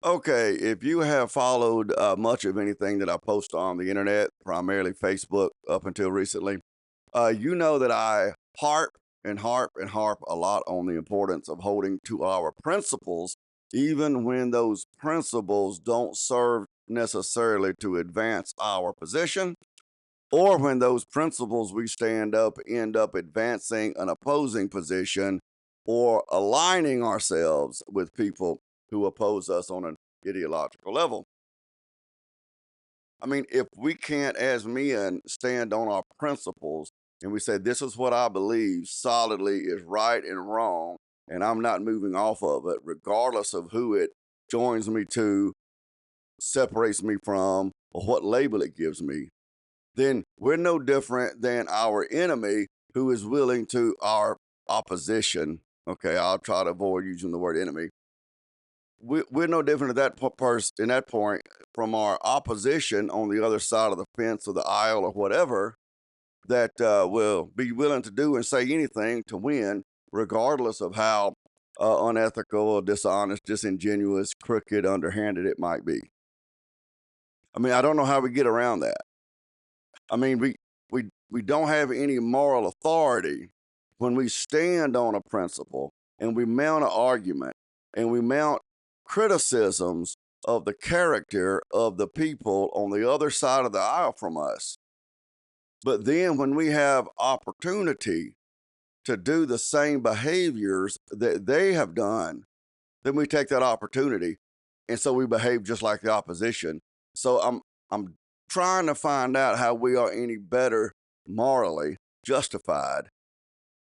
Okay, if you have followed much of anything that I post on the internet, primarily Facebook up until recently, you know that I harp and harp and harp a lot on the importance of holding to our principles, even when those principles don't serve necessarily to advance our position, or when those principles we stand up end up advancing an opposing position or aligning ourselves with people who oppose us on an ideological level. I mean, if we can't, as men, stand on our principles and we say, this is what I believe solidly is right and wrong, and I'm not moving off of it, regardless of who it joins me to, separates me from, or what label it gives me, then we're no different than our enemy who is willing to our opposition. Okay, I'll try to avoid using the word enemy. We're no different at in that point from our opposition on the other side of the fence or the aisle or whatever that will be willing to do and say anything to win, regardless of how unethical or dishonest, disingenuous, crooked, underhanded it might be. I mean, I don't know how we get around that. I mean, we don't have any moral authority when we stand on a principle and we mount an argument and we mount criticisms of the character of the people on the other side of the aisle from us. But then when we have opportunity to do the same behaviors that they have done, then we take that opportunity. And so we behave just like the opposition. So I'm trying to find out how we are any better morally justified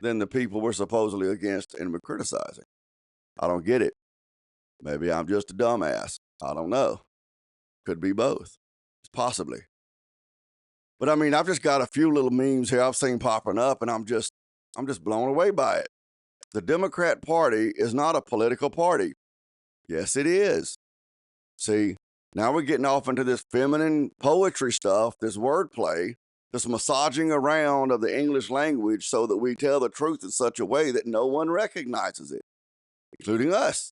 than the people we're supposedly against and we're criticizing. I don't get it. Maybe I'm just a dumbass. I don't know. Could be both. Possibly. But I mean, I've just got a few little memes here I've seen popping up, and I'm just blown away by it. The Democrat Party is not a political party. Yes, it is. See, now we're getting off into this feminine poetry stuff, this wordplay, this massaging around of the English language so that we tell the truth in such a way that no one recognizes it, including us.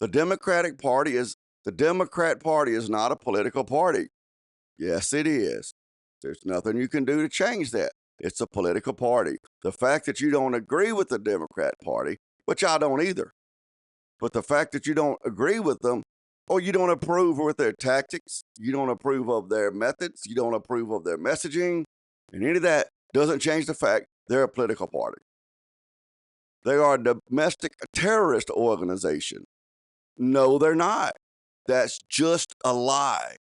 The Democrat Party is not a political party. Yes, it is. There's nothing you can do to change that. It's a political party. The fact that you don't agree with the Democrat Party, which I don't either, but the fact that you don't agree with them or you don't approve with their tactics, you don't approve of their methods, you don't approve of their messaging, and any of that doesn't change the fact they're a political party. They are a domestic terrorist organization. No, they're not. That's just a lie.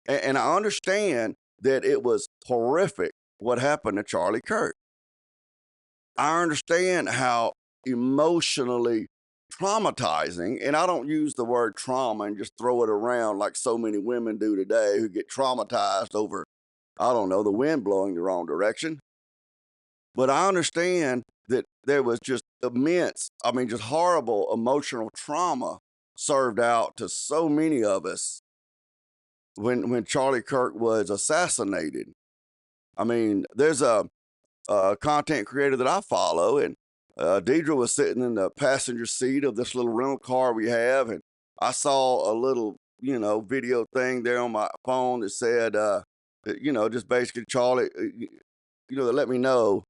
And I understand that it was horrific what happened to Charlie Kirk. I understand how emotionally traumatizing, and I don't use the word trauma and just throw it around like so many women do today who get traumatized over, I don't know, the wind blowing the wrong direction. But I understand that there was just immense, I mean, just horrible emotional trauma served out to so many of us when Charlie Kirk was assassinated. I mean, there's a content creator that I follow, and Deidre was sitting in the passenger seat of this little rental car we have, and I saw a little, video thing there on my phone that said, just basically Charlie, that let me know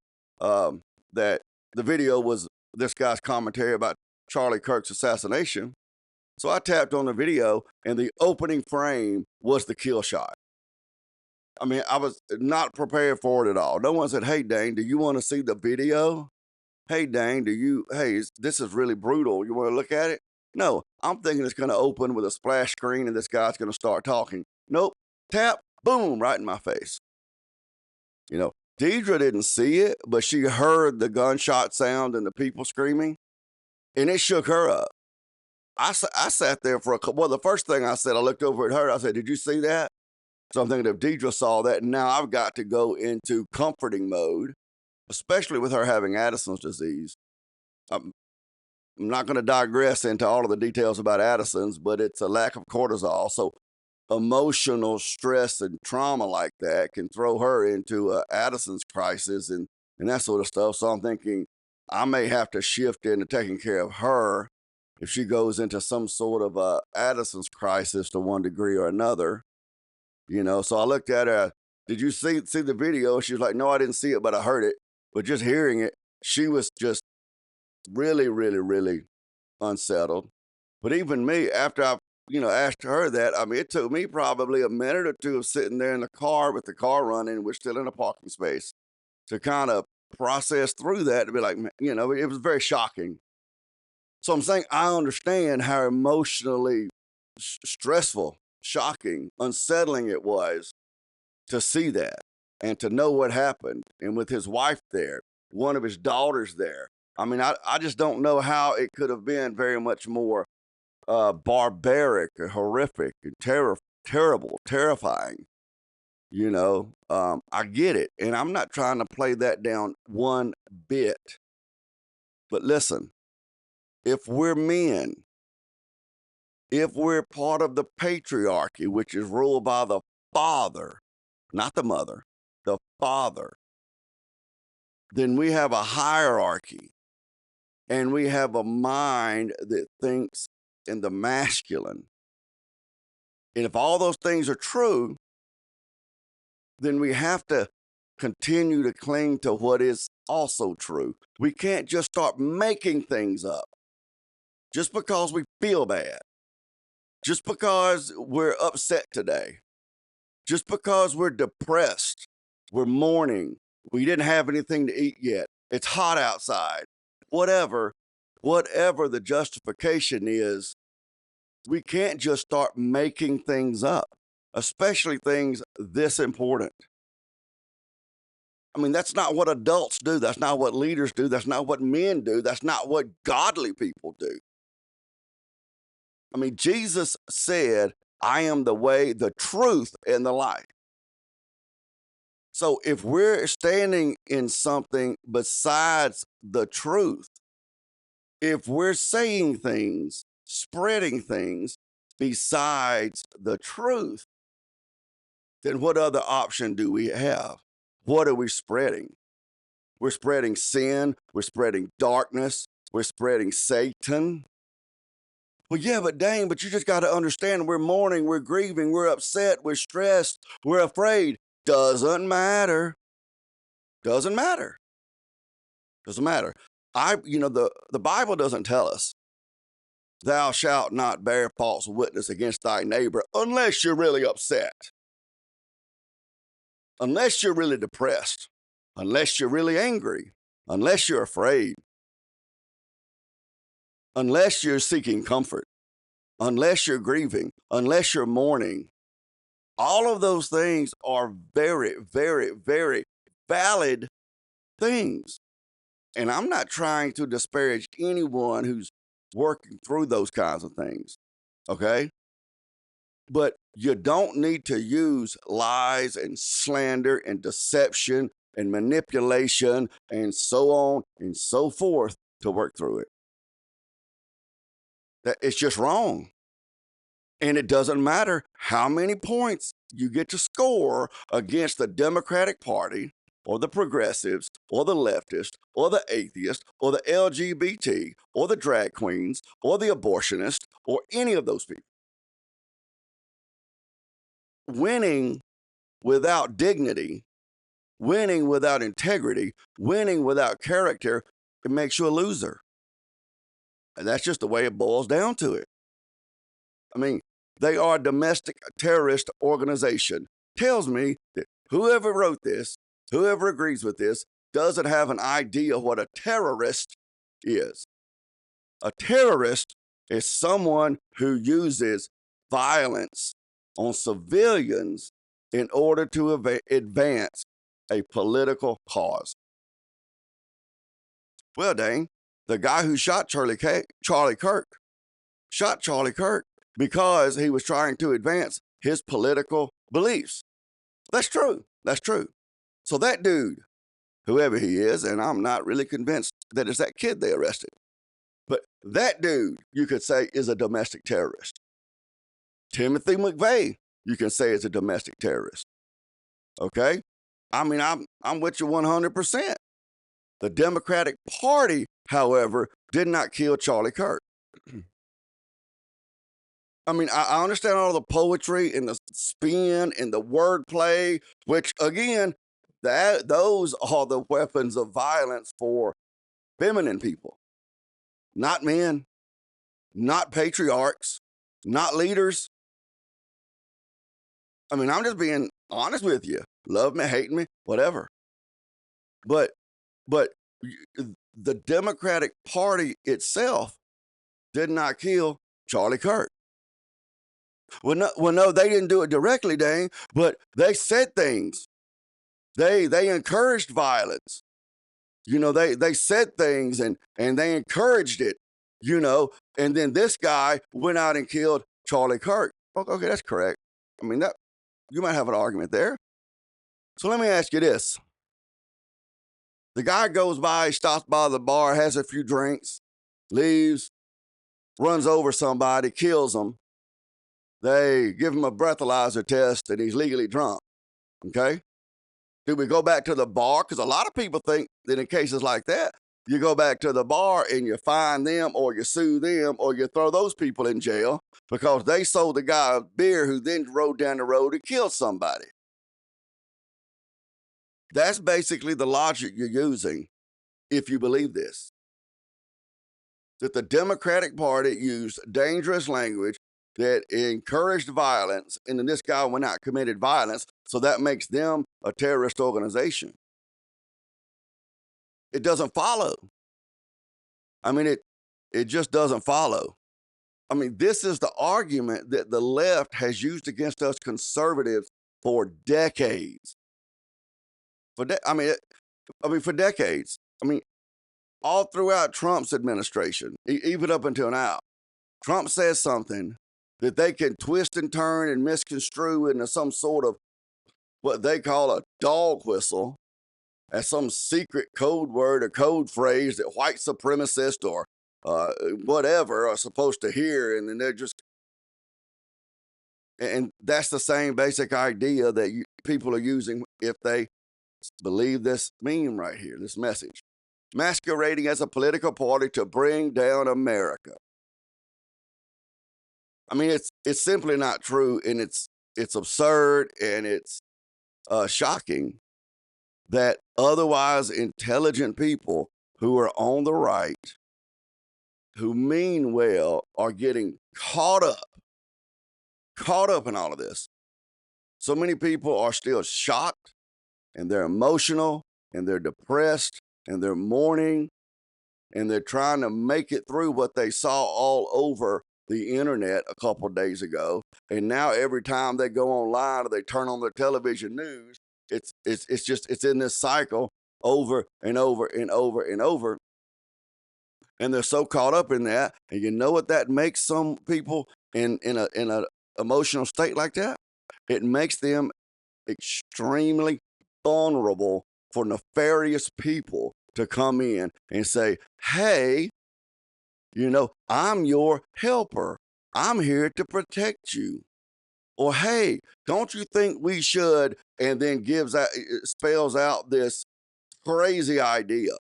that the video was this guy's commentary about Charlie Kirk's assassination. So I tapped on the video, and the opening frame was the kill shot. I mean, I was not prepared for it at all. No one said, "Hey, Dane, do you want to see the video? Hey, Dane, this is really brutal. You want to look at it?" No, I'm thinking it's going to open with a splash screen and this guy's going to start talking. Nope. Tap, boom, right in my face. Deidre didn't see it, but she heard the gunshot sound and the people screaming, and it shook her up. I sat there for a couple. Well, the first thing I said, I looked over at her. I said, "Did you see that?" So I'm thinking if Deidre saw that, now I've got to go into comforting mode, especially with her having Addison's disease. I'm not going to digress into all of the details about Addison's, but it's a lack of cortisol. So emotional stress and trauma like that can throw her into Addison's crisis and that sort of stuff. So I'm thinking I may have to shift into taking care of her if she goes into some sort of Addison's crisis to one degree or another, you know. So I looked at her. Did you see the video? She was like, no, I didn't see it, but I heard it. But just hearing it, she was just really, really, really unsettled. But even me, after I, asked her that, I mean, it took me probably a minute or two of sitting there in the car with the car running. We're still in a parking space to kind of process through that to be like, it was very shocking. So I'm saying I understand how emotionally stressful, shocking, unsettling it was to see that and to know what happened. And with his wife there, one of his daughters there. I mean, I just don't know how it could have been very much more barbaric or horrific and terrible, terrifying. I get it. And I'm not trying to play that down one bit. But listen, if we're men, if we're part of the patriarchy, which is ruled by the father, not the mother, the father, then we have a hierarchy and we have a mind that thinks in the masculine. And if all those things are true, then we have to continue to cling to what is also true. We can't just start making things up just because we feel bad, just because we're upset today, just because we're depressed, we're mourning, we didn't have anything to eat yet, it's hot outside, whatever the justification is, we can't just start making things up, especially things this important. I mean, that's not what adults do. That's not what leaders do. That's not what men do. That's not what godly people do. I mean, Jesus said, I am the way, the truth, and the life. So if we're standing in something besides the truth, if we're saying things, spreading things besides the truth, then what other option do we have? What are we spreading? We're spreading sin. We're spreading darkness. We're spreading Satan. Well, yeah, but dang, but you just got to understand we're mourning, we're grieving, we're upset, we're stressed, we're afraid. Doesn't matter. Doesn't matter. Doesn't matter. The Bible doesn't tell us, thou shalt not bear false witness against thy neighbor unless you're really upset, unless you're really depressed, unless you're really angry, unless you're afraid, unless you're seeking comfort, unless you're grieving, unless you're mourning. All of those things are very, very, very valid things. And I'm not trying to disparage anyone who's working through those kinds of things, okay? But you don't need to use lies and slander and deception and manipulation and so on and so forth to work through it. It's just wrong. And it doesn't matter how many points you get to score against the Democratic Party or the progressives or the leftists or the atheists or the LGBT or the drag queens or the abortionists or any of those people. Winning without dignity, winning without integrity, winning without character, it makes you a loser. And that's just the way it boils down to it. I mean, they are a domestic terrorist organization. Tells me that whoever wrote this, whoever agrees with this, doesn't have an idea what a terrorist is. A terrorist is someone who uses violence on civilians in order to advance a political cause. Well, dang, the guy who shot Charlie Kirk shot Charlie Kirk because he was trying to advance his political beliefs. That's true. That's true. So that dude, whoever he is, and I'm not really convinced that it's that kid they arrested, but that dude, you could say, is a domestic terrorist. Timothy McVeigh, you can say, is a domestic terrorist. Okay? I mean, I'm with you 100%. The Democratic Party, however, did not kill Charlie Kirk. I mean, I understand all the poetry and the spin and the wordplay, which again, those are the weapons of violence for feminine people, not men, not patriarchs, not leaders. I mean, I'm just being honest with you. Love me, hate me, whatever. But but the Democratic Party itself did not kill Charlie Kirk. Well, no, they didn't do it directly, Dane, but they said things. They encouraged violence. You know, they said things and they encouraged it. You know, and then this guy went out and killed Charlie Kirk. Okay, that's correct. I mean, that you might have an argument there. So let me ask you this: the guy goes by, stops by the bar, has a few drinks, leaves, runs over somebody, kills them. They give him a breathalyzer test and he's legally drunk. Okay? Do we go back to the bar? Because a lot of people think that in cases like that, you go back to the bar and you fine them or you sue them or you throw those people in jail because they sold the guy a beer who then rode down the road and killed somebody. That's basically the logic you're using if you believe this. That the Democratic Party used dangerous language that encouraged violence, and then this guy went out and committed violence, so that makes them a terrorist organization. It doesn't follow. I mean, it just doesn't follow. I mean, this is the argument that the left has used against us conservatives for decades. For decades. I mean, all throughout Trump's administration, even up until now, Trump says something that they can twist and turn and misconstrue into some sort of what they call a dog whistle as some secret code word or code phrase that white supremacists or whatever are supposed to hear. And then they're just, and that's the same basic idea that people are using if they believe this meme right here, this message. Masquerading as a political party to bring down America. I mean, it's simply not true, and it's absurd, and it's shocking that otherwise intelligent people who are on the right, who mean well, are getting caught up in all of this. So many people are still shocked, and they're emotional, and they're depressed, and they're mourning, and they're trying to make it through what they saw all over the internet a couple days ago. And now every time they go online or they turn on their television news, it's in this cycle over and over and over and over. And they're so caught up in that. And you know what that makes some people in a emotional state like that? It makes them extremely vulnerable for nefarious people to come in and say, hey, you know, I'm your helper. I'm here to protect you. Or, hey, don't you think we should? And then spells out this crazy idea.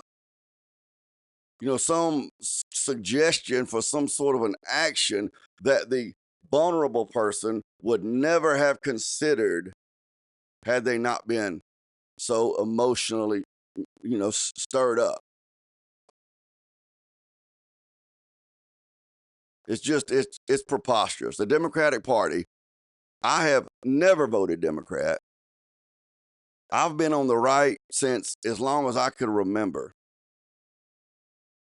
You know, some suggestion for some sort of an action that the vulnerable person would never have considered had they not been so emotionally, you know, stirred up. It's preposterous. The Democratic Party, I have never voted Democrat. I've been on the right since as long as I could remember.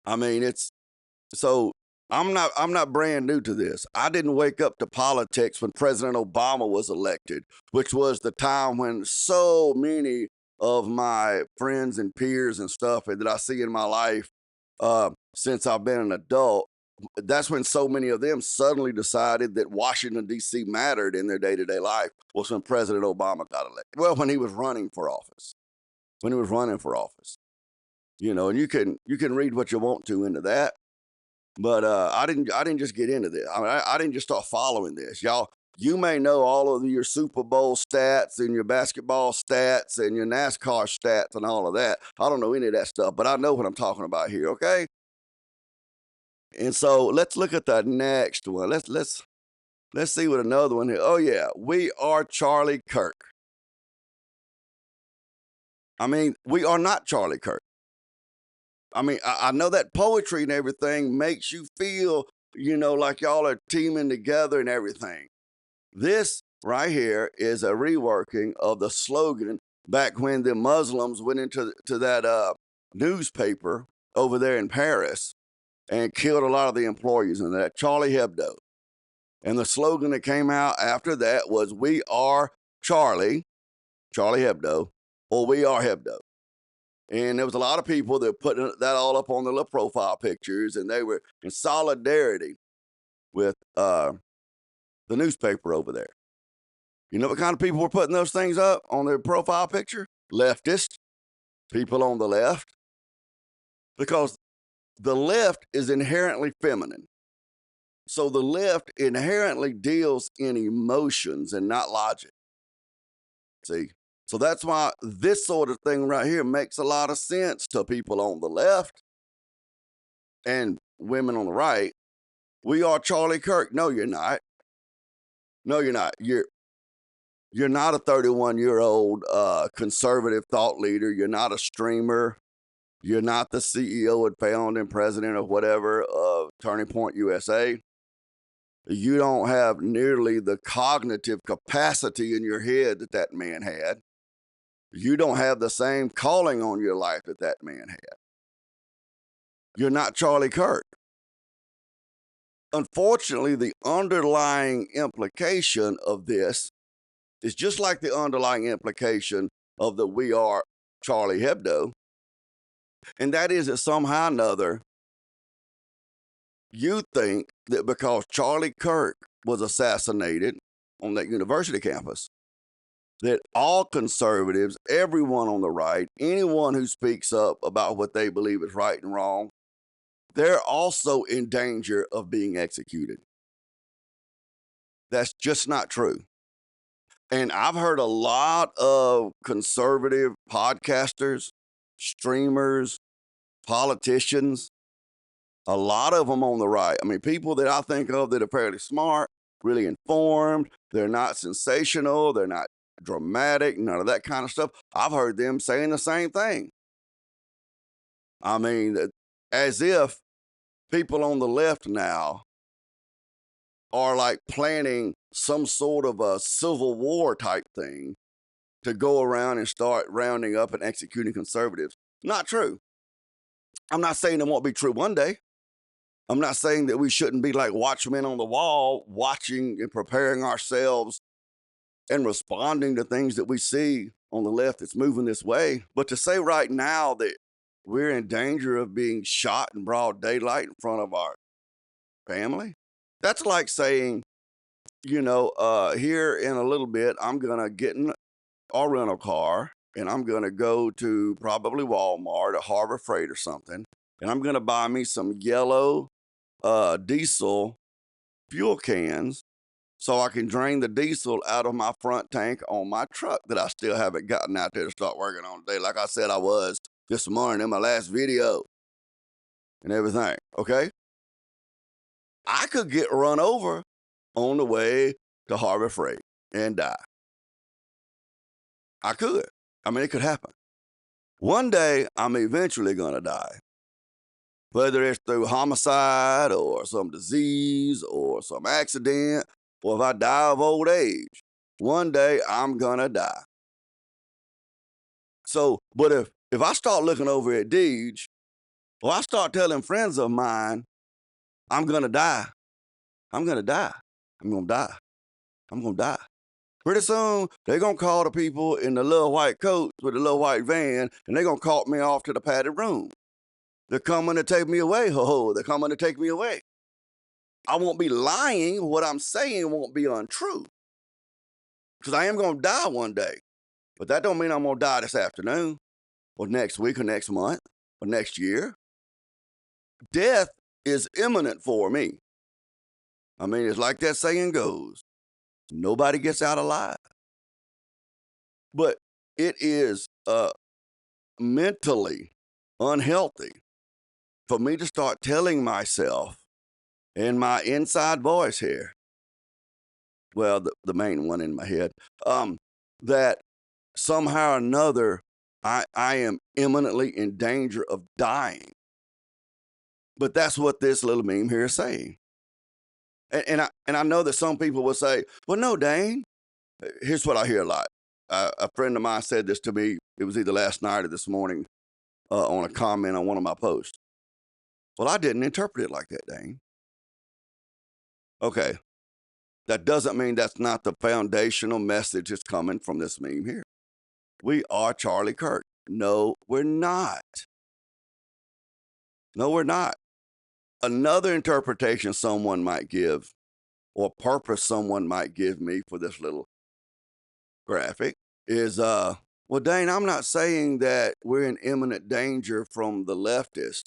I mean, I'm not brand new to this. I didn't wake up to politics when President Obama was elected, which was the time when so many of my friends and peers and stuff that I see in my life since I've been an adult, that's when so many of them suddenly decided that Washington, D.C. mattered in their day-to-day life, was when President Obama got elected. Well, when he was running for office. You know, and you can read what you want to into that. But I didn't just get into this. I mean, I didn't just start following this. Y'all, you may know all of your Super Bowl stats and your basketball stats and your NASCAR stats and all of that. I don't know any of that stuff, but I know what I'm talking about here, okay? And so let's look at the next one. Let's see what another one here. Oh yeah, we are Charlie Kirk. I mean, we are not Charlie Kirk. I mean, I know that poetry and everything makes you feel, like y'all are teaming together and everything. This right here is a reworking of the slogan back when the Muslims went into that newspaper over there in Paris and killed a lot of the employees in that, Charlie Hebdo. And the slogan that came out after that was, "We are Charlie Hebdo, or we are Hebdo." And there was a lot of people that put that all up on their little profile pictures, and they were in solidarity with the newspaper over there. You know what kind of people were putting those things up on their profile picture? Leftist people on the left. Because the left is inherently feminine. So the left inherently deals in emotions and not logic. See? So that's why this sort of thing right here makes a lot of sense to people on the left and women on the right. We are Charlie Kirk. No, you're not. No, you're not. You're not a 31-year-old conservative thought leader. You're not a streamer. You're not the CEO and founder and president or whatever of Turning Point USA. You don't have nearly the cognitive capacity in your head that that man had. You don't have the same calling on your life that that man had. You're not Charlie Kirk. Unfortunately, the underlying implication of this is just like the underlying implication of the "We Are Charlie Hebdo," and that is that somehow or another, you think that because Charlie Kirk was assassinated on that university campus, that all conservatives, everyone on the right, anyone who speaks up about what they believe is right and wrong, they're also in danger of being executed. That's just not true. And I've heard a lot of conservative podcasters, streamers, politicians, a lot of them on the right. I mean, people that I think of that are fairly smart, really informed. They're not sensational. They're not dramatic, none of that kind of stuff. I've heard them saying the same thing. I mean, as if people on the left now are like planning some sort of a civil war type thing to go around and start rounding up and executing conservatives. Not true. I'm not saying it won't be true one day. I'm not saying that we shouldn't be like watchmen on the wall, watching and preparing ourselves and responding to things that we see on the left that's moving this way. But to say right now that we're in danger of being shot in broad daylight in front of our family, that's like saying, here in a little bit, I'm going to get in our rental car and I'm going to go to probably Walmart or Harbor Freight or something. And I'm going to buy me some yellow diesel fuel cans so I can drain the diesel out of my front tank on my truck that I still haven't gotten out there to start working on today. Like I said, I was this morning in my last video and everything. Okay. I could get run over on the way to Harbor Freight and die. I could. I mean, it could happen. One day, I'm eventually going to die. Whether it's through homicide or some disease or some accident, or if I die of old age, one day I'm going to die. So, but if I start looking over at Deej, or I start telling friends of mine, I'm going to die, I'm going to die, I'm going to die, I'm going to die. Pretty soon, they're going to call the people in the little white coats with the little white van, and they're going to cart me off to the padded room. They're coming to take me away. Ho, they're coming to take me away. I won't be lying. What I'm saying won't be untrue. Because I am going to die one day. But that don't mean I'm going to die this afternoon, or next week, or next month, or next year. Death is imminent for me. I mean, it's like that saying goes, nobody gets out alive. But it is mentally unhealthy for me to start telling myself in my inside voice here, well, the main one in my head, that somehow or another I am imminently in danger of dying. But that's what this little meme here is saying. And I know that some people will say, well, no, Dane. Here's what I hear a lot. A friend of mine said this to me. It was either last night or this morning on a comment on one of my posts. Well, I didn't interpret it like that, Dane. Okay. That doesn't mean that's not the foundational message that's coming from this meme here. We are Charlie Kirk. No, we're not. No, we're not. Another interpretation someone might give or purpose someone might give me for this little graphic is, well, Dane, I'm not saying that we're in imminent danger from the leftists.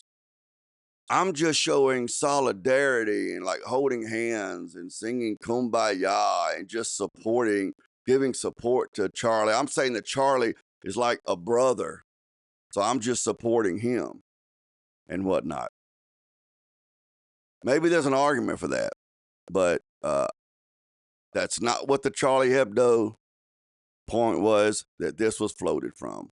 I'm just showing solidarity and like holding hands and singing Kumbaya and just supporting, giving support to Charlie. I'm saying that Charlie is like a brother. So I'm just supporting him and whatnot. Maybe there's an argument for that, but that's not what the Charlie Hebdo point was that this was floated from.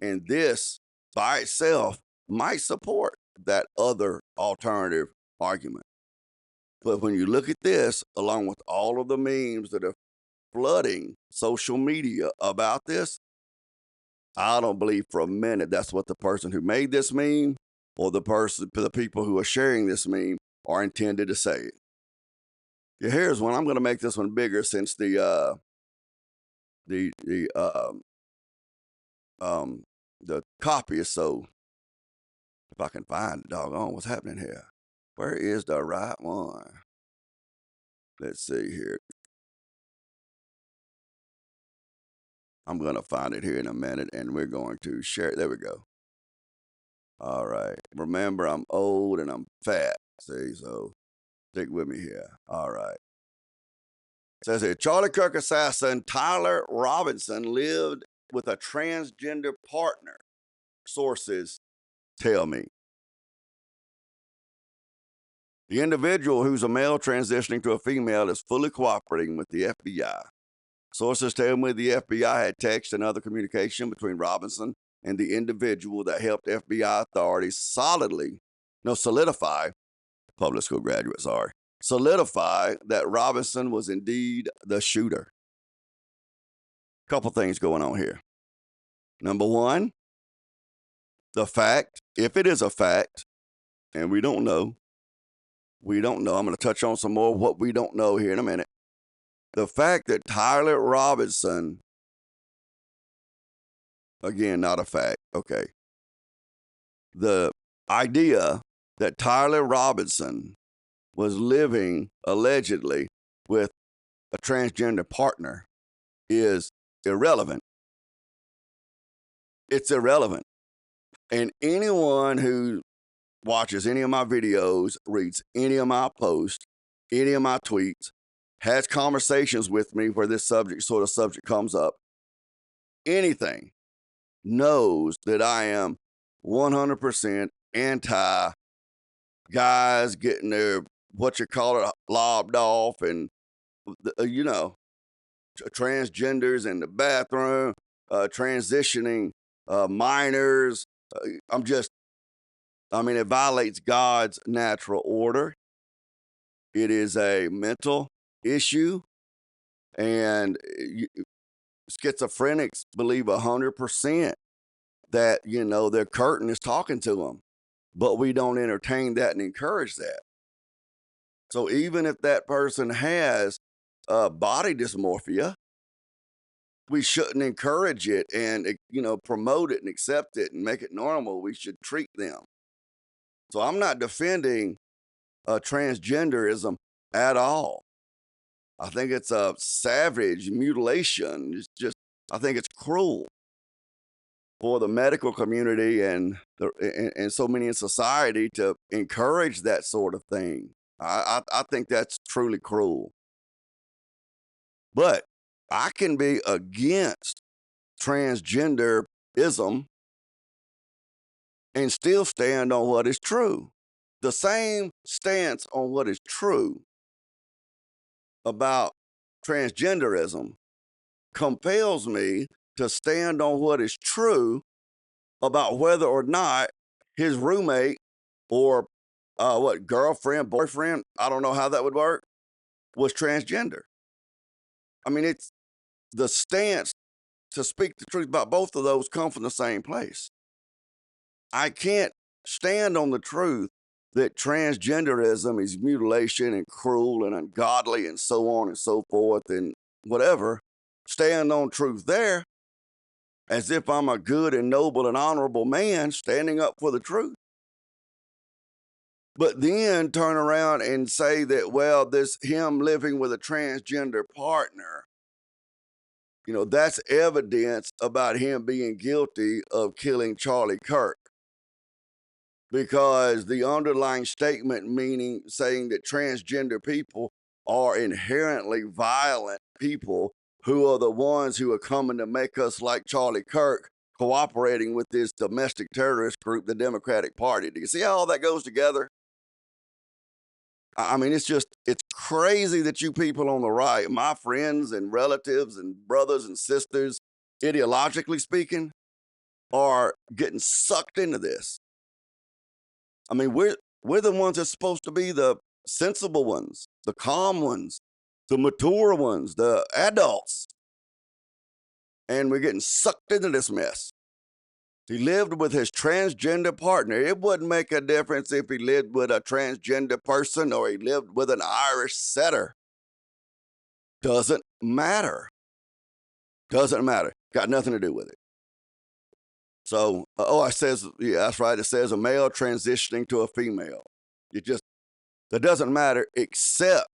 And this by itself might support that other alternative argument. But when you look at this, along with all of the memes that are flooding social media about this, I don't believe for a minute that's what the person who made this meme or the people who are sharing this meme are intended to say. Yeah, here's one. I'm going to make this one bigger since the copy is so. If I can find it, doggone, what's happening here? Where is the right one? Let's see here. I'm going to find it here in a minute, and we're going to share it. There we go. All right. Remember, I'm old and I'm fat. See, so stick with me here. All right. It says here, Charlie Kirk assassin Tyler Robinson lived with a transgender partner. Sources tell me. The individual, who's a male transitioning to a female, is fully cooperating with the FBI. Sources tell me the FBI had text and other communication between Robinson and the individual that helped FBI authorities solidify that Robinson was indeed the shooter. Couple things going on here. Number one, the fact, if it is a fact, and we don't know. I'm going to touch on some more of what we don't know here in a minute. The fact that Tyler Robinson, again, not a fact, okay. The idea that Tyler Robinson was living allegedly with a transgender partner is irrelevant. It's irrelevant. And anyone who watches any of my videos, reads any of my posts, any of my tweets, has conversations with me where this subject comes up, anything, knows that I am 100% anti guys getting their, lobbed off and, transgenders in the bathroom, transitioning minors. It violates God's natural order. It is a mental issue. And schizophrenics believe 100% that, their curtain is talking to them. But we don't entertain that and encourage that. So even if that person has body dysmorphia, we shouldn't encourage it and, promote it and accept it and make it normal. We should treat them. So I'm not defending transgenderism at all. I think it's a savage mutilation. I think it's cruel for the medical community and so many in society to encourage that sort of thing. I think that's truly cruel. But I can be against transgenderism and still stand on what is true. the same stance on what is true about transgenderism compels me to stand on what is true about whether or not his roommate or girlfriend, boyfriend, I don't know how that would work, was transgender. I mean, it's the stance to speak the truth about both of those come from the same place. I can't stand on the truth that transgenderism is mutilation and cruel and ungodly and so on and so forth and whatever. Stand on truth there as if I'm a good and noble and honorable man standing up for the truth. But then turn around and say that, well, this him living with a transgender partner, that's evidence about him being guilty of killing Charlie Kirk. Because the underlying statement saying that transgender people are inherently violent people who are the ones who are coming to make us like Charlie Kirk, cooperating with this domestic terrorist group, the Democratic Party. Do you see how all that goes together? I mean, it's crazy that you people on the right, my friends and relatives and brothers and sisters, ideologically speaking, are getting sucked into this. I mean, we're the ones that's supposed to be the sensible ones, the calm ones, the mature ones, the adults. And we're getting sucked into this mess. He lived with his transgender partner. It wouldn't make a difference if he lived with a transgender person or he lived with an Irish setter. Doesn't matter. Doesn't matter. Got nothing to do with it. So, it says, yeah, that's right. It says a male transitioning to a female. That doesn't matter except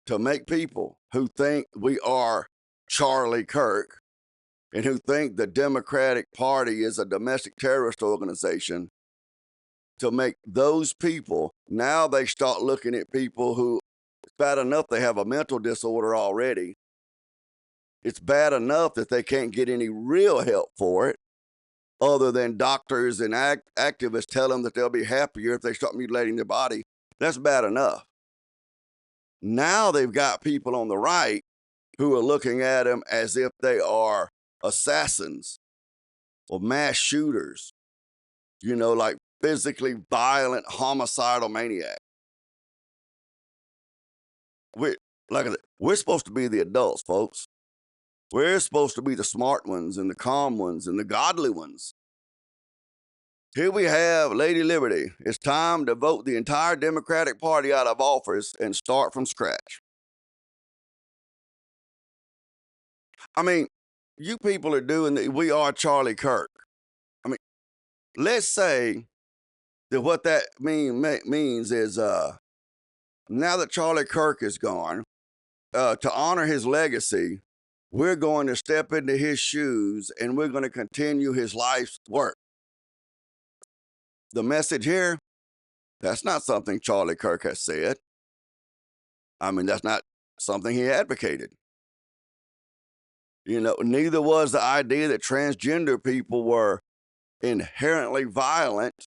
to make people who think we are Charlie Kirk and who think the Democratic Party is a domestic terrorist organization, to make those people, now they start looking at people who, it's bad enough they have a mental disorder already. It's bad enough that they can't get any real help for it, other than doctors and activists tell them that they'll be happier if they start mutilating their body. That's bad enough. Now they've got people on the right who are looking at them as if they are assassins or mass shooters, like physically violent, homicidal maniac. We're supposed to be the adults, folks. We're supposed to be the smart ones and the calm ones and the godly ones. Here we have Lady Liberty. It's time to vote the entire Democratic Party out of office and start from scratch. I mean, you people are doing we are Charlie Kirk. I mean, let's say that what that means is now that Charlie Kirk is gone, to honor his legacy, we're going to step into his shoes and we're going to continue his life's work. The message here, that's not something Charlie Kirk has said. I mean, that's not something he advocated. Neither was the idea that transgender people were inherently violent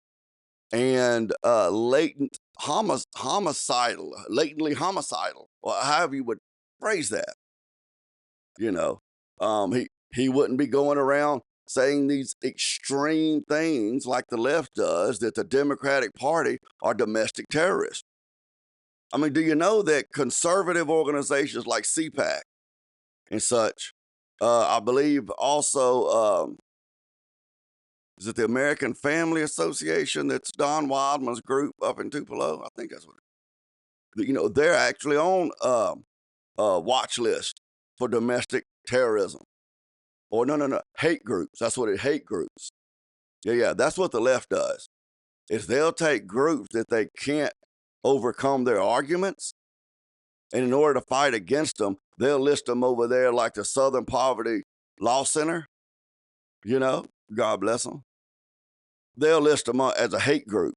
and latently homicidal, or however you would phrase that. He wouldn't be going around saying these extreme things like the left does, that the Democratic Party are domestic terrorists. I mean, do you know that conservative organizations like CPAC and such, I believe also, is it the American Family Association? That's Don Wildman's group up in Tupelo. I think that's what they're actually on watch list for domestic terrorism. Or no, hate groups. That's what hate groups. Yeah, that's what the left does. Is they'll take groups that they can't overcome their arguments, and in order to fight against them, they'll list them over there like the Southern Poverty Law Center. God bless them. They'll list them as a hate group,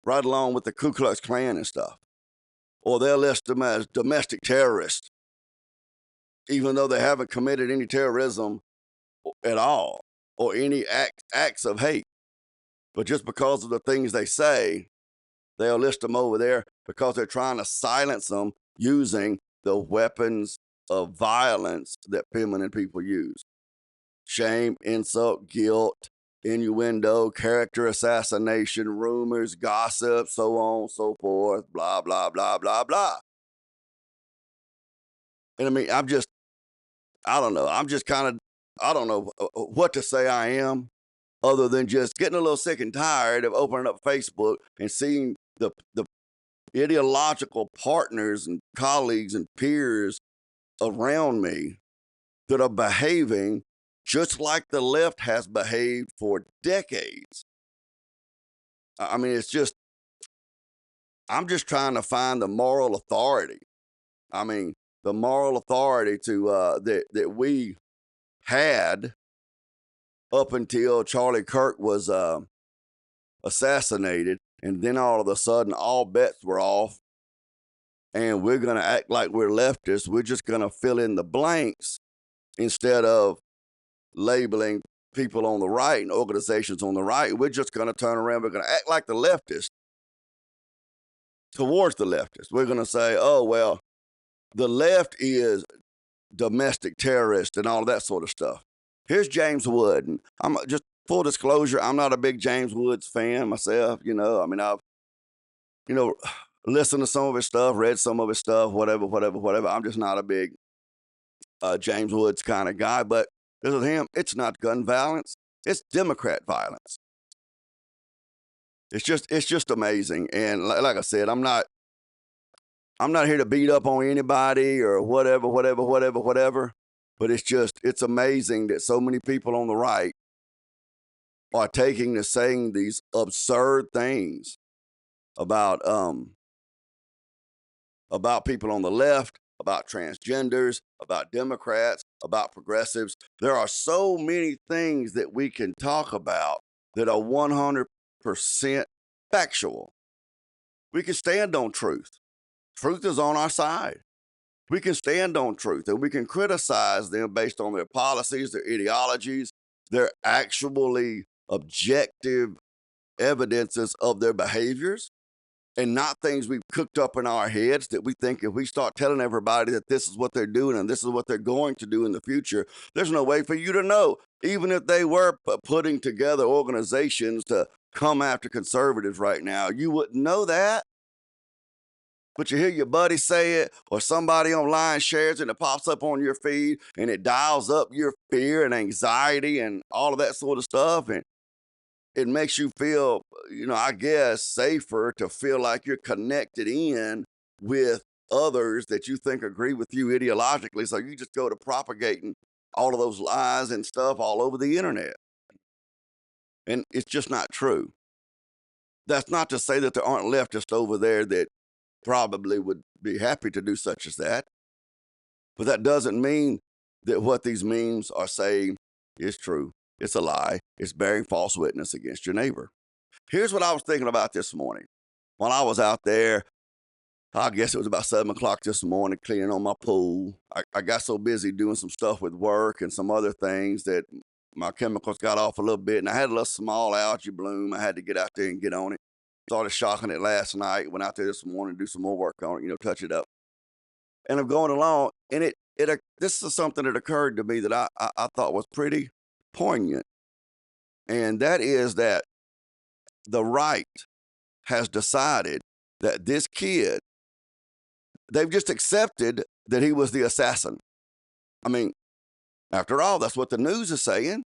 right along with the Ku Klux Klan and stuff. Or they'll list them as domestic terrorists, even though they haven't committed any terrorism at all or any acts of hate. But just because of the things they say, They'll list them over there because they're trying to silence them using the weapons of violence that feminine people use. Shame, insult, guilt, innuendo, character assassination, rumors, gossip, so on, so forth, blah, blah, blah, blah, blah. And I mean, I don't know. I'm just kind of, I don't know what to say I am other than just getting a little sick and tired of opening up Facebook and seeing the ideological partners and colleagues and peers around me that are behaving just like the left has behaved for decades. I mean, it's just, I'm just trying to find the moral authority. I mean, the moral authority to that we had up until Charlie Kirk was assassinated, and then all of a sudden, all bets were off, and we're gonna act like we're leftists. We're just gonna fill in the blanks instead of labeling people on the right and organizations on the right. We're just gonna turn around. We're gonna act like the leftists towards the leftists. We're gonna say, oh well, the left is domestic terrorist and all of that sort of stuff. Here's James Wood, and I'm just full disclosure, I'm not a big James Woods fan myself. I mean, I've listened to some of his stuff, read some of his stuff, whatever. I'm just not a big James Woods kind of guy. But this is him. It's not gun violence. It's Democrat violence. It's just amazing. And like I said, I'm not here to beat up on anybody or whatever. But it's amazing that so many people on the right are taking to saying these absurd things about people on the left, about transgenders, about Democrats, about progressives. There are so many things that we can talk about that are 100% factual. We can stand on truth. Truth is on our side. We can stand on truth, and we can criticize them based on their policies, their ideologies, their actually objective evidences of their behaviors, and not things we've cooked up in our heads that we think if we start telling everybody that this is what they're doing and this is what they're going to do in the future, there's no way for you to know. Even if they were putting together organizations to come after conservatives right now, you wouldn't know that. But you hear your buddy say it, or somebody online shares it, and it pops up on your feed, and it dials up your fear and anxiety and all of that sort of stuff. And it makes you feel, I guess, safer to feel like you're connected in with others that you think agree with you ideologically. So you just go to propagating all of those lies and stuff all over the internet. And it's just not true. That's not to say that there aren't leftists over there that probably would be happy to do such as that. But that doesn't mean that what these memes are saying is true. It's a lie. It's bearing false witness against your neighbor. Here's what I was thinking about this morning. While I was out there, I guess it was about 7 o'clock this morning, cleaning on my pool. I got so busy doing some stuff with work and some other things that my chemicals got off a little bit, and I had a little small algae bloom. I had to get out there and get on it. Started shocking it last night. Went out there this morning to do some more work on it, touch it up. And I'm going along, and this is something that occurred to me that I thought was pretty poignant. And that is that the right has decided that this kid, they've just accepted that he was the assassin. I mean, after all, that's what the news is saying.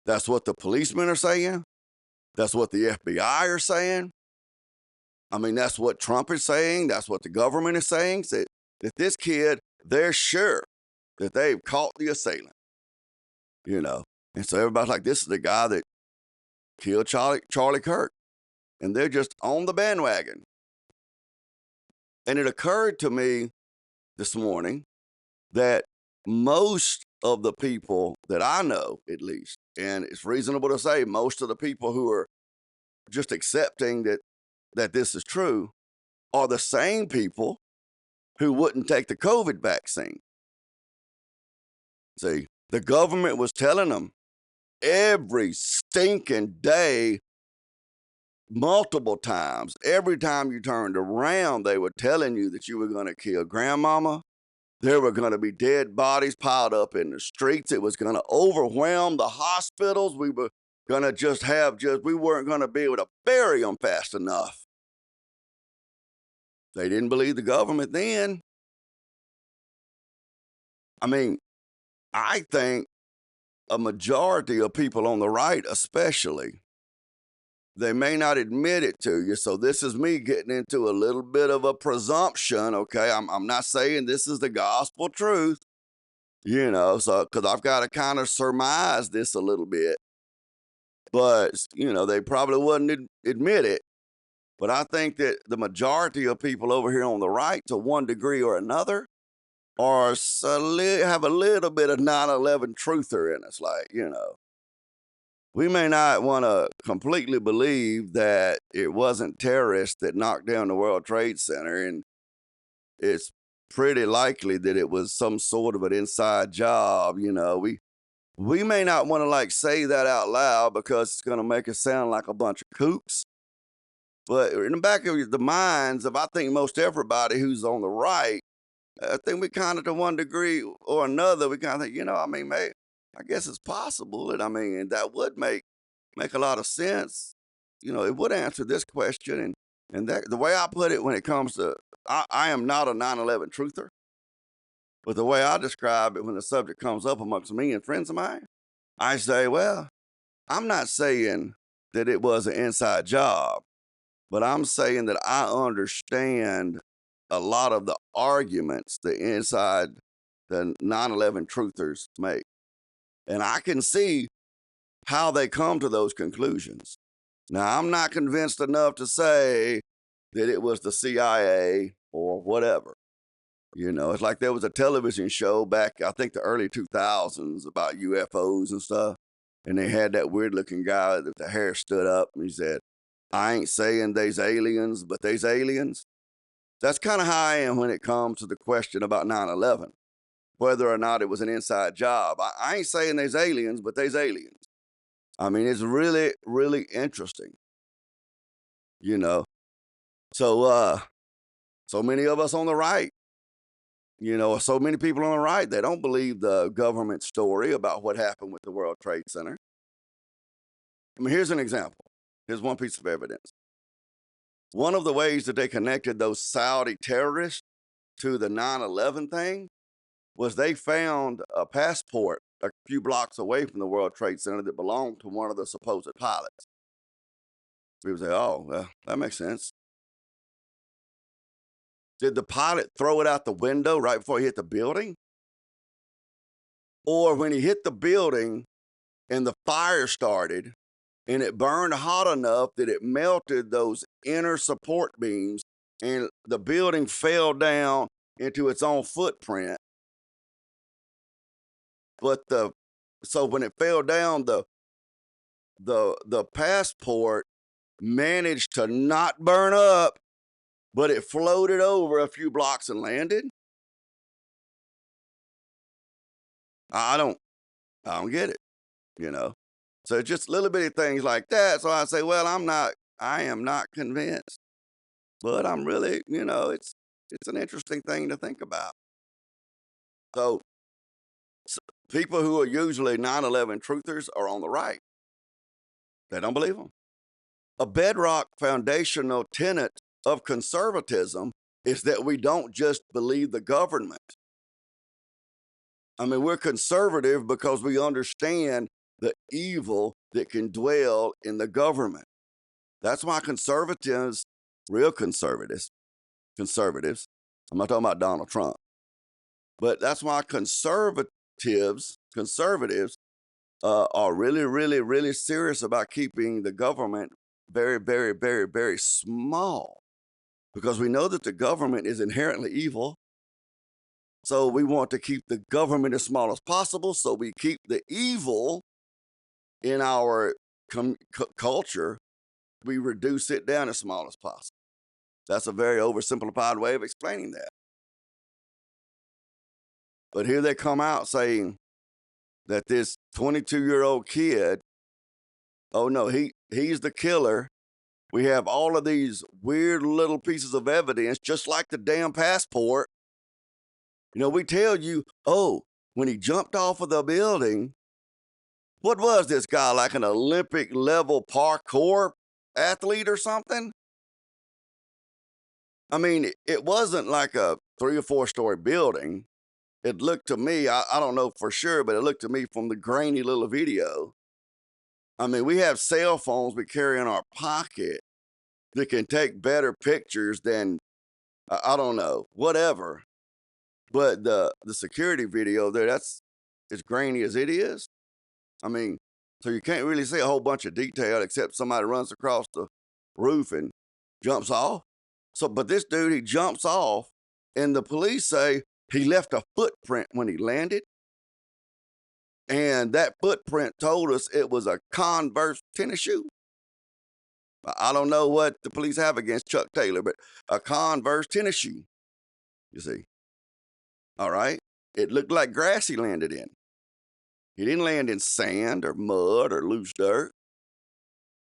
That's what the policemen are saying. That's what the FBI are saying. I mean, that's what Trump is saying. That's what the government is saying. That this kid, they're sure that they've caught the assailant. And so everybody's like, this is the guy that killed Charlie Kirk. And they're just on the bandwagon. And it occurred to me this morning that most of the people that I know, at least, and it's reasonable to say most of the people who are just accepting that this is true, are the same people who wouldn't take the COVID vaccine. See, the government was telling them every stinking day multiple times. Every time you turned around, they were telling you that you were going to kill grandmama. There were going to be dead bodies piled up in the streets. It was going to overwhelm the hospitals. We were going to we weren't going to be able to bury them fast enough. They didn't believe the government then. I mean, I think a majority of people on the right, especially, they may not admit it to you. So this is me getting into a little bit of a presumption. Okay. I'm not saying this is the gospel truth, so because I've got to kind of surmise this a little bit. But, they probably wouldn't admit it. But I think that the majority of people over here on the right, to one degree or another, have a little bit of 9/11 truther in us. Like, we may not want to completely believe that it wasn't terrorists that knocked down the World Trade Center, and it's pretty likely that it was some sort of an inside job. We may not want to say that out loud because it's going to make us sound like a bunch of kooks. But in the back of the minds of, I think, most everybody who's on the right, I think we kind of, to one degree or another, we kind of think, maybe, I guess it's possible. And that would make a lot of sense. It would answer this question. And that the way I put it when it comes to, I am not a 9/11 truther. But the way I describe it when the subject comes up amongst me and friends of mine, I say, well, I'm not saying that it was an inside job, but I'm saying that I understand a lot of the arguments the 9/11 truthers make. And I can see how they come to those conclusions. Now, I'm not convinced enough to say that it was the CIA or whatever. It's like there was a television show back, I think, the early 2000s about UFOs and stuff. And they had that weird looking guy that the hair stood up and he said, I ain't saying they's aliens, but they's aliens. That's kind of how I am when it comes to the question about 9/11, whether or not it was an inside job. I ain't saying they's aliens, but they's aliens. It's really, really interesting, So, so many of us on the right, so many people on the right, they don't believe the government story about what happened with the World Trade Center. Here's an example. Here's one piece of evidence. One of the ways that they connected those Saudi terrorists to the 9/11 thing was they found a passport a few blocks away from the World Trade Center that belonged to one of the supposed pilots. People say, oh, well, that makes sense. Did the pilot throw it out the window right before he hit the building? Or when he hit the building and the fire started and it burned hot enough that it melted those inner support beams and the building fell down into its own footprint. But so when it fell down, the passport managed to not burn up, but it floated over a few blocks and landed. I don't get it, So just little bitty things like that. So I say, well, I am not convinced, but I'm really, it's an interesting thing to think about. So people who are usually 9/11 truthers are on the right. They don't believe them. A bedrock foundational tenet of conservatism is that we don't just believe the government. We're conservative because we understand the evil that can dwell in the government. That's why conservatives, real conservatives, I'm not talking about Donald Trump, but that's why conservatives are really, really, really serious about keeping the government very, very, very, very small, because we know that the government is inherently evil. So we want to keep the government as small as possible. So we keep the evil in our culture. We reduce it down as small as possible. That's a very oversimplified way of explaining that. But here they come out saying that this 22-year-old kid, oh no, he's the killer. We have all of these weird little pieces of evidence, just like the damn passport. You know, we tell you, oh, when he jumped off of the building, what was this guy, like an Olympic level parkour athlete or something? I mean, it wasn't like a 3 or 4 story building. It looked to me, I don't know for sure, but it looked to me from the grainy little video. I mean, we have cell phones we carry in our pocket that can take better pictures than, I don't know, whatever. But the security video there, that's as grainy as it is. I mean, so you can't really see a whole bunch of detail except somebody runs across the roof and jumps off. So, but this dude, he jumps off, and the police say he left a footprint when he landed. And that footprint told us it was a Converse tennis shoe. I don't know what the police have against Chuck Taylor, but a Converse tennis shoe, you see. All right. It looked like grass he landed in. He didn't land in sand or mud or loose dirt.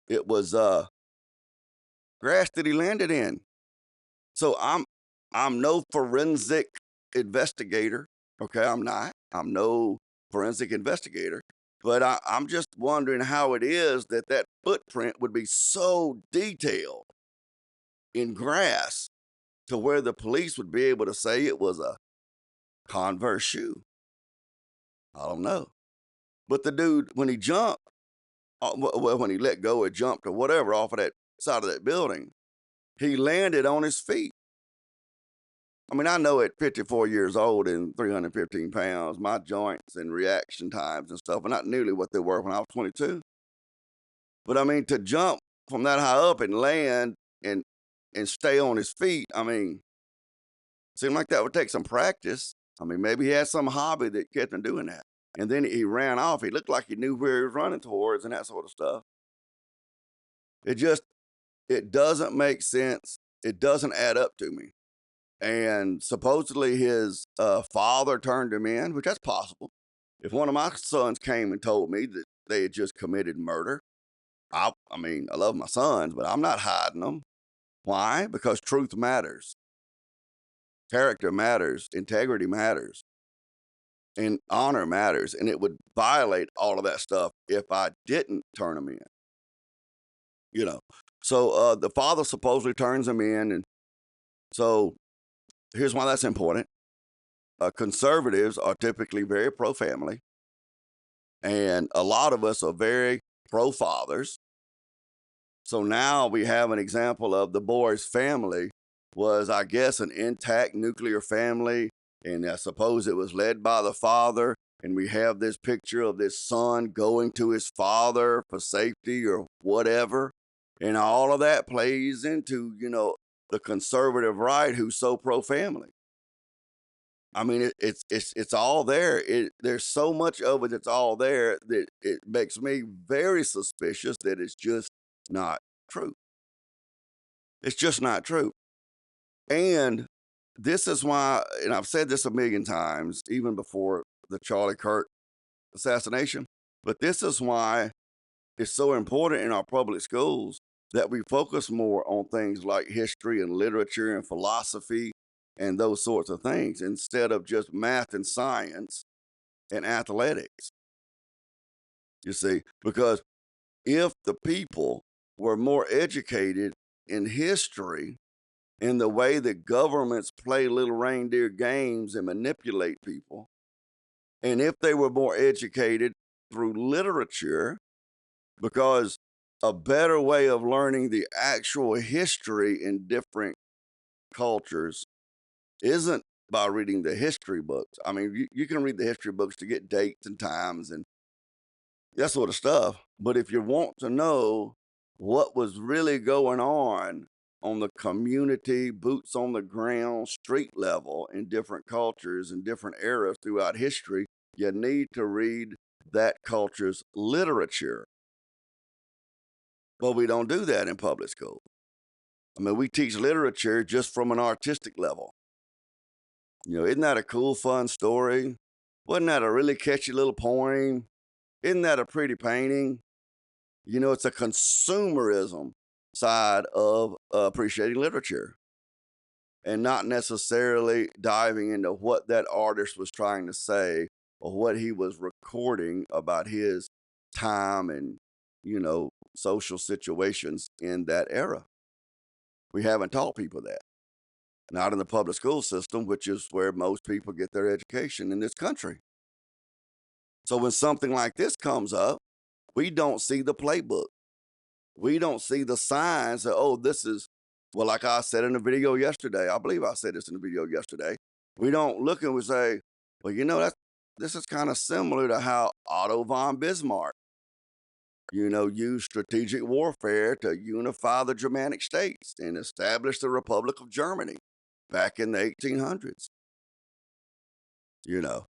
It was grass that he landed in. So I'm no forensic investigator. Okay, I'm not. I'm no forensic investigator. But I'm just wondering how it is that that footprint would be so detailed in grass to where the police would be able to say it was a Converse shoe. I don't know. But the dude, when he jumped, well, when he let go or jumped or whatever off of that side of that building, he landed on his feet. I mean, I know at 54 years old and 315 pounds, my joints and reaction times and stuff are not nearly what they were when I was 22. But I mean, to jump from that high up and land and stay on his feet, I mean, seemed like that would take some practice. I mean, maybe he had some hobby that kept him doing that. And then he ran off. He looked like he knew where he was running towards and that sort of stuff. It doesn't make sense. It doesn't add up to me. And supposedly his father turned him in, which that's possible. If one of my sons came and told me that they had just committed murder, I mean, I love my sons, but I'm not hiding them. Why? Because truth matters. Character matters. Integrity matters. And honor matters. And it would violate all of that stuff if I didn't turn them in. You know. So the father supposedly turns him in. And so here's why that's important. Conservatives are typically very pro-family. And a lot of us are very pro-fathers. So now we have an example of the boy's family was, I guess, an intact nuclear family. And I suppose it was led by the father. And we have this picture of this son going to his father for safety or whatever. And all of that plays into, you know, the conservative right who's so pro-family. I mean, it's all there. There's so much of it that's all there that it makes me very suspicious that it's just not true. It's just not true. And this is why, and I've said this a million times, even before the Charlie Kirk assassination, but this is why it's so important in our public schools that we focus more on things like history and literature and philosophy and those sorts of things instead of just math and science and athletics. You see, because if the people were more educated in history in the way that governments play little reindeer games and manipulate people, and if they were more educated through literature, because a better way of learning the actual history in different cultures isn't by reading the history books. I mean, you can read the history books to get dates and times and that sort of stuff. But if you want to know what was really going on the community, boots on the ground, street level in different cultures and different eras throughout history, you need to read that culture's literature. But we don't do that in public school. I mean, we teach literature just from an artistic level. You know, isn't that a cool, fun story? Wasn't that a really catchy little poem? Isn't that a pretty painting? You know, it's a consumerism side of appreciating literature and not necessarily diving into what that artist was trying to say or what he was recording about his time and, social situations in that era. We haven't taught people that. Not in the public school system, which is where most people get their education in this country. So when something like this comes up, we don't see the playbook. We don't see the signs that, oh, this is, well, like I said in the video yesterday, I believe I said this in the video yesterday. We don't look and we say, well, this is kind of similar to how Otto von Bismarck, used strategic warfare to unify the Germanic states and establish the Republic of Germany back in the 1800s.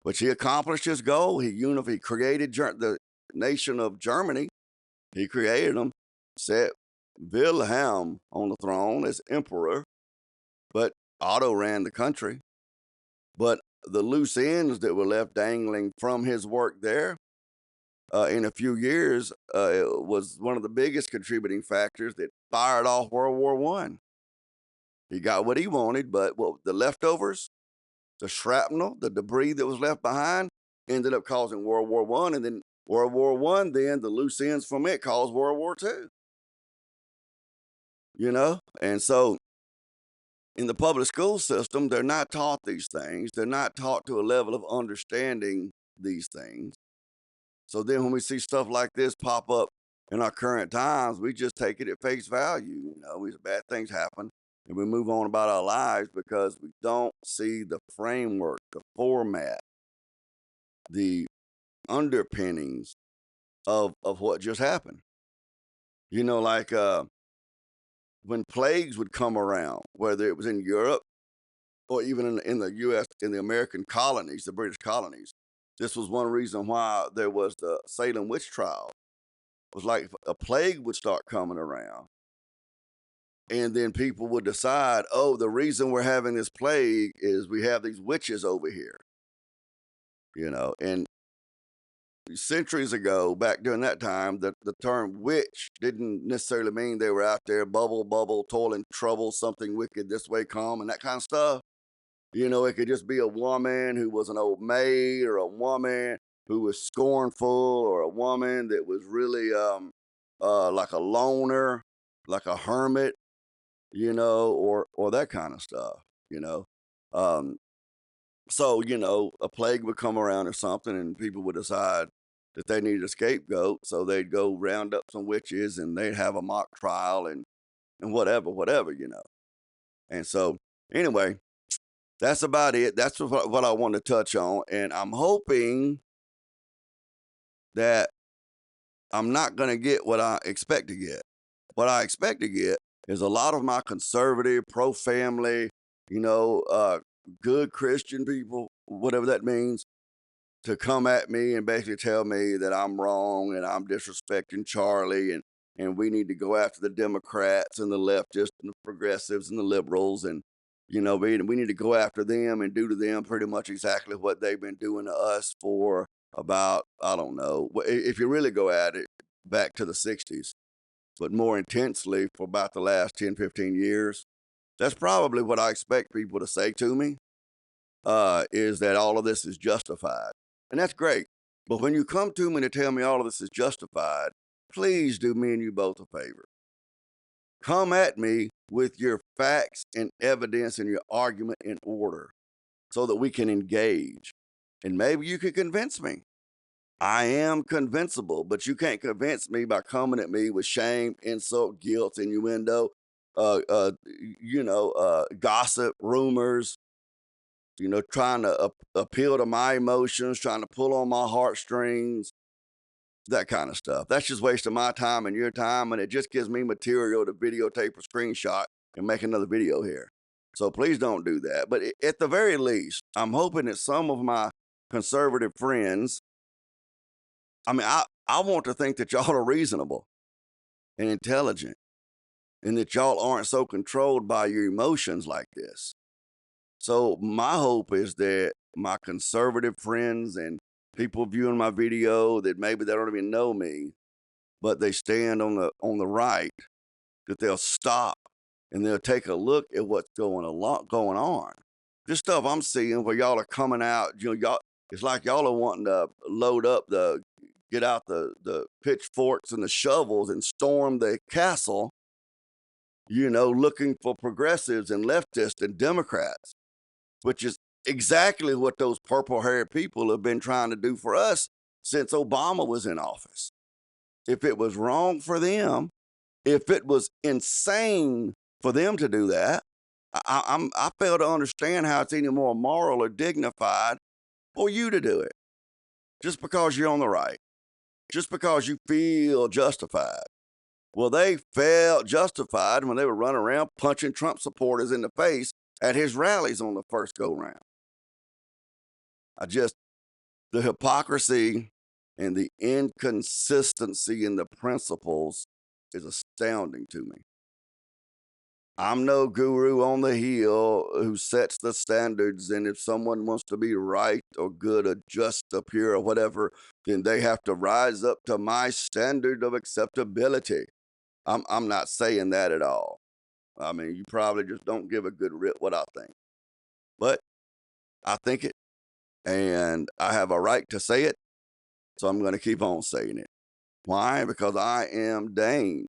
Which he accomplished his goal. He created the nation of Germany. He created them, set Wilhelm on the throne as emperor, but Otto ran the country. But the loose ends that were left dangling from his work there, in a few years, it was one of the biggest contributing factors that fired off World War I. He got what he wanted, but the leftovers, the shrapnel, the debris that was left behind, ended up causing World War I, and then World War I, then the loose ends from it caused World War II. And so in the public school system, they're not taught these things. They're not taught to a level of understanding these things. So then when we see stuff like this pop up in our current times, we just take it at face value. Bad things happen and we move on about our lives because we don't see the framework, the format, the underpinnings of what just happened. Like when plagues would come around, whether it was in Europe or even in the U.S., in the American colonies, the British colonies. This was one reason why there was the Salem witch trial. It was like a plague would start coming around. And then people would decide, oh, the reason we're having this plague is we have these witches over here. And centuries ago, back during that time, the term witch didn't necessarily mean they were out there bubble, toiling trouble, something wicked this way come, and that kind of stuff. It could just be a woman who was an old maid, or a woman who was scornful, or a woman that was really like a loner, like a hermit, or that kind of stuff. So, a plague would come around or something, and people would decide that they needed a scapegoat. So they'd go round up some witches and they'd have a mock trial and whatever. And so, anyway, that's about it. That's what I want to touch on. And I'm hoping that I'm not going to get what I expect to get. What I expect to get is a lot of my conservative, pro-family, good Christian people, whatever that means, to come at me and basically tell me that I'm wrong and I'm disrespecting Charlie and we need to go after the Democrats and the leftists and the progressives and the liberals and, we need to go after them and do to them pretty much exactly what they've been doing to us for about, I don't know, if you really go at it, back to the 60s, but more intensely for about the last 10, 15 years. That's probably what I expect people to say to me, is that all of this is justified. And that's great. But when you come to me to tell me all of this is justified, please do me and you both a favor. Come at me with your facts and evidence and your argument in order so that we can engage. And maybe you could convince me. I am convincible, but you can't convince me by coming at me with shame, insult, guilt, innuendo, gossip, rumors, trying to appeal to my emotions, trying to pull on my heartstrings, that kind of stuff. That's just wasting my time and your time, and it just gives me material to videotape or screenshot and make another video here. So please don't do that. But at the very least, I'm hoping that some of my conservative friends, I want to think that y'all are reasonable and intelligent and that y'all aren't so controlled by your emotions like this. So my hope is that my conservative friends and people viewing my video that maybe they don't even know me, but they stand on the right, that they'll stop and they'll take a look at what's going on. This stuff I'm seeing where y'all are coming out, y'all, it's like y'all are wanting to get out the pitchforks and the shovels and storm the castle, looking for progressives and leftists and Democrats, which is exactly what those purple-haired people have been trying to do for us since Obama was in office. If it was wrong for them, if it was insane for them to do that, I fail to understand how it's any more moral or dignified for you to do it just because you're on the right, just because you feel justified. Well, they felt justified when they were running around punching Trump supporters in the face at his rallies on the first go round. The hypocrisy and the inconsistency in the principles is astounding to me. I'm no guru on the hill who sets the standards, and if someone wants to be right or good or just or pure or whatever, then they have to rise up to my standard of acceptability. I'm not saying that at all. I mean, you probably just don't give a good rip what I think. But I think it, and I have a right to say it, so I'm going to keep on saying it. Why? Because I am Dane.